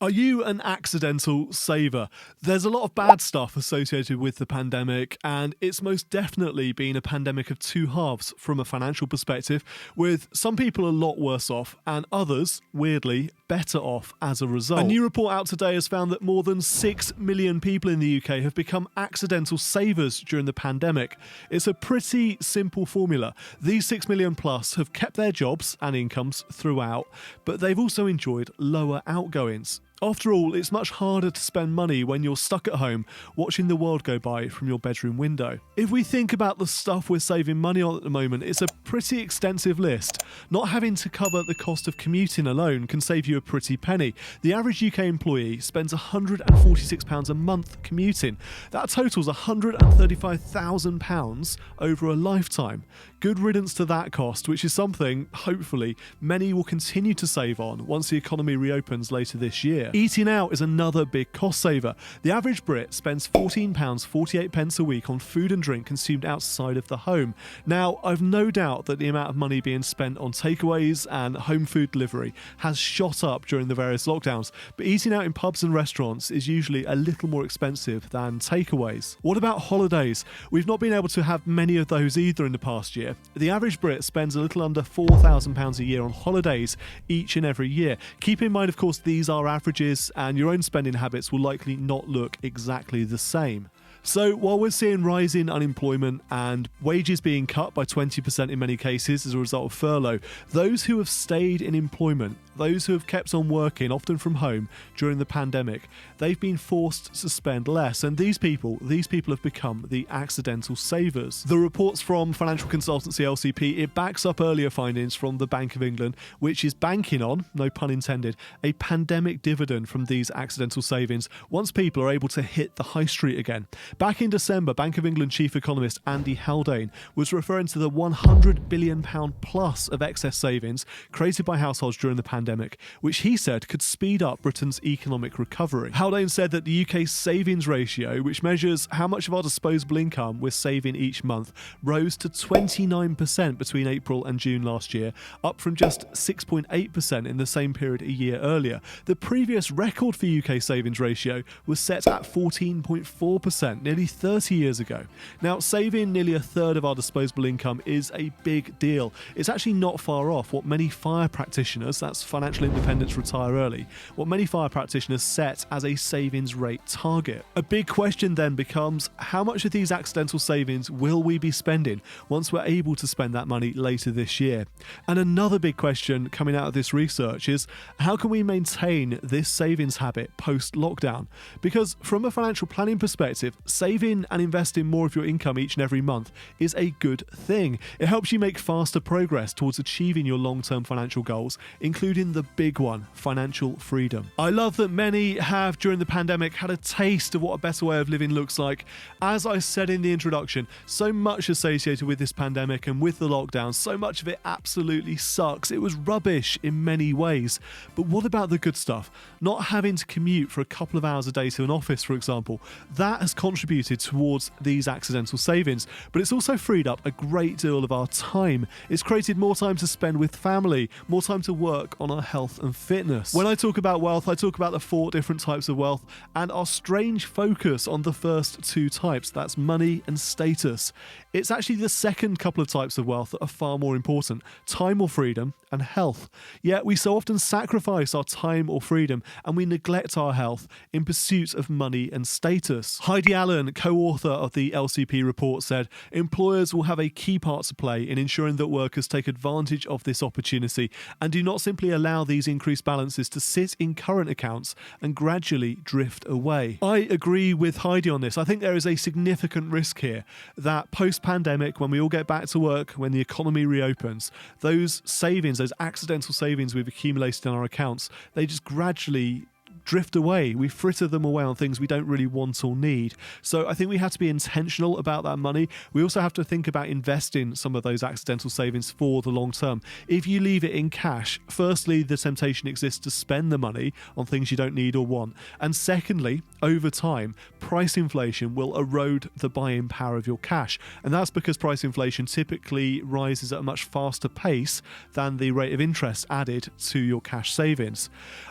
Are you an accidental saver? There's a lot of bad stuff associated with the pandemic, and it's most definitely been a pandemic of two halves from a financial perspective, with some people a lot worse off and others, weirdly, better off as a result. A new report out today has found that more than 6 million people in the UK have become accidental savers during the pandemic. It's a pretty simple formula. These 6 million plus have kept their jobs and incomes throughout, but they've also enjoyed lower outgoings. After all, it's much harder to spend money when you're stuck at home watching the world go by from your bedroom window. If we think about the stuff we're saving money on at the moment, it's a pretty extensive list. Not having to cover the cost of commuting alone can save you a pretty penny. The average UK employee spends £146 a month commuting. That totals £135,000 over a lifetime. Good riddance to that cost, which is something, hopefully, many will continue to save on once the economy reopens later this year. Eating out is another big cost saver. The average Brit spends £14.48 a week on food and drink consumed outside of the home. Now, I've no doubt that the amount of money being spent on takeaways and home food delivery has shot up during the various lockdowns, but eating out in pubs and restaurants is usually a little more expensive than takeaways. What about holidays? We've not been able to have many of those either in the past year. The average Brit spends a little under £4,000 a year on holidays each and every year. Keep in mind, of course, these are averages and your own spending habits will likely not look exactly the same. So while we're seeing rising unemployment and wages being cut by 20% in many cases as a result of furlough, those who have stayed in employment, those who have kept on working, often from home, during the pandemic, they've been forced to spend less. And these people have become the accidental savers. The reports from financial consultancy LCP, it backs up earlier findings from the Bank of England, which is banking on, no pun intended, a pandemic dividend from these accidental savings once people are able to hit the high street again. Back in December, Bank of England chief economist Andy Haldane was referring to the £100 billion plus of excess savings created by households during the pandemic, which he said could speed up Britain's economic recovery. Haldane said that the UK's savings ratio, which measures how much of our disposable income we're saving each month, rose to 29% between April and June last year, up from just 6.8% in the same period a year earlier. The previous record for UK savings ratio was set at 14.4%. Nearly 30 years ago. Now, saving nearly a third of our disposable income is a big deal. It's actually not far off what many fire practitioners, that's financial independence retire early, what many fire practitioners set as a savings rate target. A big question then becomes, how much of these accidental savings will we be spending once we're able to spend that money later this year? And another big question coming out of this research is, how can we maintain this savings habit post-lockdown? Because from a financial planning perspective, saving and investing more of your income each and every month is a good thing. It helps you make faster progress towards achieving your long-term financial goals, including the big one, financial freedom. I love that many have, during the pandemic, had a taste of what a better way of living looks like. As I said in the introduction, so much associated with this pandemic and with the lockdown, so much of it absolutely sucks. It was rubbish in many ways. But what about the good stuff? Not having to commute for a couple of hours a day to an office, for example, that has contributed towards these accidental savings, but it's also freed up a great deal of our time. It's created more time to spend with family, more time to work on our health and fitness. When I talk about wealth, I talk about the 4 different types of wealth and our strange focus on the first 2 types, that's money and status. It's actually the second couple of types of wealth that are far more important, time or freedom and health. Yet we so often sacrifice our time or freedom and we neglect our health in pursuit of money and status. Heidi Allen, co-author of the LCP report, said employers will have a key part to play in ensuring that workers take advantage of this opportunity and do not simply allow these increased balances to sit in current accounts and gradually drift away. I agree with Heidi on this. I think there is a significant risk here that post-pandemic, when we all get back to work, when the economy reopens, those savings, those accidental savings we've accumulated in our accounts, they just gradually drift away. We fritter them away on things we don't really want or need. So I think we have to be intentional about that money. We also have to think about investing some of those accidental savings for the long term. If you leave it in cash, firstly, the temptation exists to spend the money on things you don't need or want. And secondly, over time, price inflation will erode the buying power of your cash. And that's because price inflation typically rises at a much faster pace than the rate of interest added to your cash savings.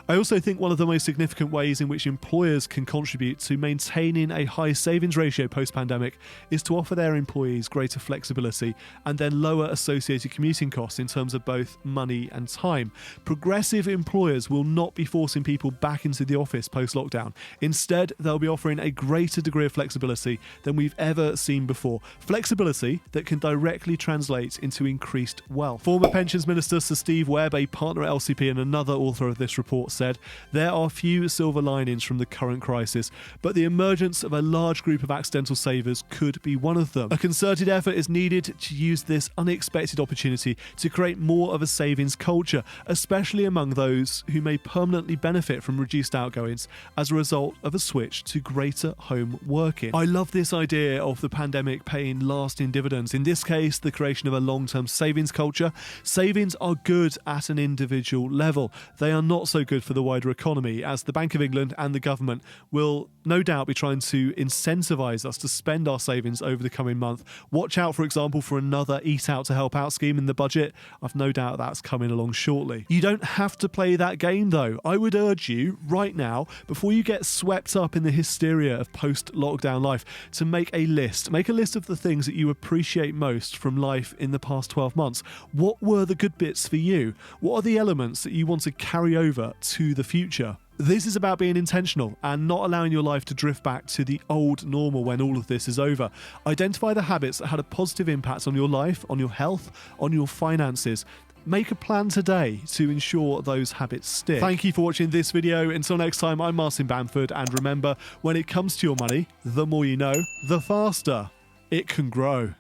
I also think one of the most significant significant ways in which employers can contribute to maintaining a high savings ratio post-pandemic is to offer their employees greater flexibility and then lower associated commuting costs in terms of both money and time. Progressive employers will not be forcing people back into the office post-lockdown. Instead, they'll be offering a greater degree of flexibility than we've ever seen before. Flexibility that can directly translate into increased wealth. Former Pensions Minister Sir Steve Webb, a partner at LCP and another author of this report, said, "There are few silver linings from the current crisis, but the emergence of a large group of accidental savers could be one of them. A concerted effort is needed to use this unexpected opportunity to create more of a savings culture, especially among those who may permanently benefit from reduced outgoings as a result of a switch to greater home working." I love this idea of the pandemic paying lasting dividends. In this case, the creation of a long-term savings culture. Savings are good at an individual level. They are not so good for the wider economy, as the Bank of England and the government will no doubt be trying to incentivise us to spend our savings over the coming month. Watch out, for example, for another Eat Out to Help Out scheme in the budget. I've no doubt that's coming along shortly. You don't have to play that game though. I would urge you right now, before you get swept up in the hysteria of post-lockdown life, to make a list. Make a list of the things that you appreciate most from life in the past 12 months. What were the good bits for you? What are the elements that you want to carry over to the future? This is about being intentional and not allowing your life to drift back to the old normal when all of this is over. Identify the habits that had a positive impact on your life, on your health, on your finances. Make a plan today to ensure those habits stick. Thank you for watching this video. Until next time, I'm Martin Bamford, and remember, when it comes to your money, the more you know, the faster it can grow.